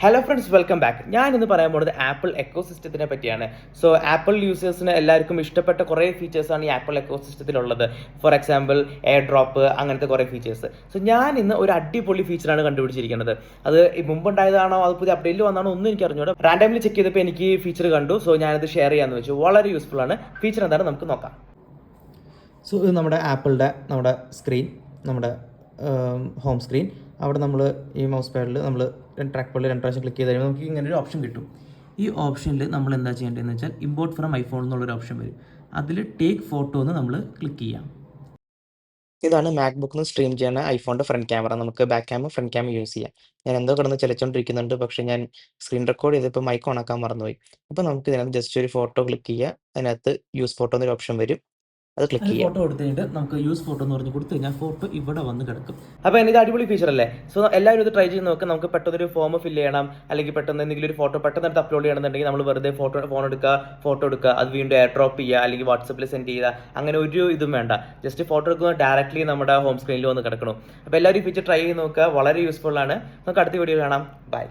Hello friends, welcome back. ഞാൻ ഇന്ന് പറയാൻ പോകുന്നത് ആപ്പിൾ എക്കോ സിസ്റ്റത്തിനെ പറ്റിയാണ്. സോ ആപ്പിൾ യൂസേഴ്സിന് എല്ലാവർക്കും ഇഷ്ടപ്പെട്ട കുറേ ഫീച്ചേഴ്സാണ് ഈ ആപ്പിൾ എക്കോ സിസ്റ്റത്തിലുള്ളത്. ഫോർ എക്സാമ്പിൾ എയർ ഡ്രോപ്പ്, അങ്ങനത്തെ കുറേ ഫീച്ചേഴ്സ്. സോ ഞാൻ ഇന്ന് ഒരു അടിപൊളി ഫീച്ചറാണ് കണ്ടുപിടിച്ചിരിക്കുന്നത്. അത് മുമ്പുണ്ടായതാണോ അത് പുതിയ അപ്ഡേറ്റിൽ വന്നാണോ ഒന്നും എനിക്ക് അറിഞ്ഞൂടാ. റാൻഡംലി ചെക്ക് ചെയ്തപ്പോൾ എനിക്ക് ഈ ഫീച്ചർ കണ്ടു. സോ ഞാനത് ഷെയർ ചെയ്യാമെന്ന് വെച്ചു. വളരെ യൂസ്ഫുൾ ആണ്. ഫീച്ചർ എന്താണ് നമുക്ക് നോക്കാം. സോ ഇത് നമ്മുടെ ആപ്പിളിൻ്റെ സ്ക്രീൻ, നമ്മുടെ ഹോം സ്ക്രീൻ. അവിടെ നമ്മൾ ഈ മൗസ് പാഡിൽ നമ്മൾ ട്രാക്ക് പാഡിൽ 2 പ്രാവശ്യം ക്ലിക്ക് ചെയ്ത് കഴിയുമ്പോൾ നമുക്ക് ഇങ്ങനെ ഒരു ഓപ്ഷൻ കിട്ടും. ഈ ഓപ്ഷനിൽ നമ്മൾ എന്താ ചെയ്യേണ്ടതെന്ന് വെച്ചാൽ ഇമ്പോർട്ട് ഫ്രം ഐഫോൺ എന്നുള്ളൊരു ഓപ്ഷൻ വരും. അതിൽ ടേക്ക് ഫോട്ടോ എന്ന് നമ്മൾ ക്ലിക്ക് ചെയ്യാം. ഇതാണ് മാക്ബുക്കിൽ നിന്ന് സ്ട്രീം ചെയ്യുന്ന ഐഫോണിൻ്റെ ഫ്രണ്ട് ക്യാമറ. നമുക്ക് back camera, front camera use ചെയ്യാം. ഞാൻ എന്തോ കിടന്ന് ചലിച്ചുകൊണ്ടിരിക്കുന്നുണ്ട്, പക്ഷേ ഞാൻ സ്ക്രീൻ റെക്കോർഡ് ചെയ്തപ്പോൾ മൈക്ക് ഓൺ ആക്കാൻ മറന്നുപോയി. അപ്പോൾ നമുക്ക് ഇതിനകത്ത് ജസ്റ്റ് ഒരു ഫോട്ടോ ക്ലിക്ക് ചെയ്യുക. അതിനകത്ത് യൂസ് ഫോട്ടോ എന്നൊരു ഓപ്ഷൻ വരും. അത് ക്ലിക്ക് ചെയ്യാം. ഫോട്ടോ കൊടുത്തു കഴിഞ്ഞിട്ട് നമുക്ക് യൂസ് ഫോട്ടോ എന്ന് പറഞ്ഞ് കൊടുത്തു കഴിഞ്ഞാൽ ഫോട്ടോ ഇവിടെ വന്ന് കിടക്കും. അപ്പോൾ ഇത് അടിപൊളി ഫീച്ചർ അല്ലേ? സോ എല്ലാവരും ഇത് ട്രൈ ചെയ്ത് നോക്കുക. നമുക്ക് പെട്ടെന്നൊരു ഫോം ഫില്ല് ചെയ്യണം, അല്ലെങ്കിൽ പെട്ടെന്ന് എന്തെങ്കിലും ഒരു ഫോട്ടോ പെട്ടെന്ന് എടുത്ത് അപ്ലോഡ് ചെയ്യണമെന്നുണ്ടെങ്കിൽ നമ്മൾ വെറുതെ ഫോൺ എടുക്കുക, അത് വീണ്ടും എയർ ഡ്രോപ്പ് ചെയ്യുക, അല്ലെങ്കിൽ വാട്സപ്പിൽ സെൻഡ് ചെയ്യുക. അങ്ങനെ ഒരു ഇതും വേണ്ട. ജസ്റ്റ് ഫോട്ടോ എടുക്കുന്നത് ഡയറക്റ്റ്ലി നമ്മുടെ ഹോം സ്ക്രീനിൽ വന്ന് കിടക്കണം. അപ്പോൾ എല്ലാവരും ഈ ഫീച്ചർ ട്രൈ ചെയ്ത് നോക്കുക. വളരെ യൂസ്ഫുൾ ആണ്. നമുക്ക് അടുത്ത വീഡിയോ കാണാം. ബൈ.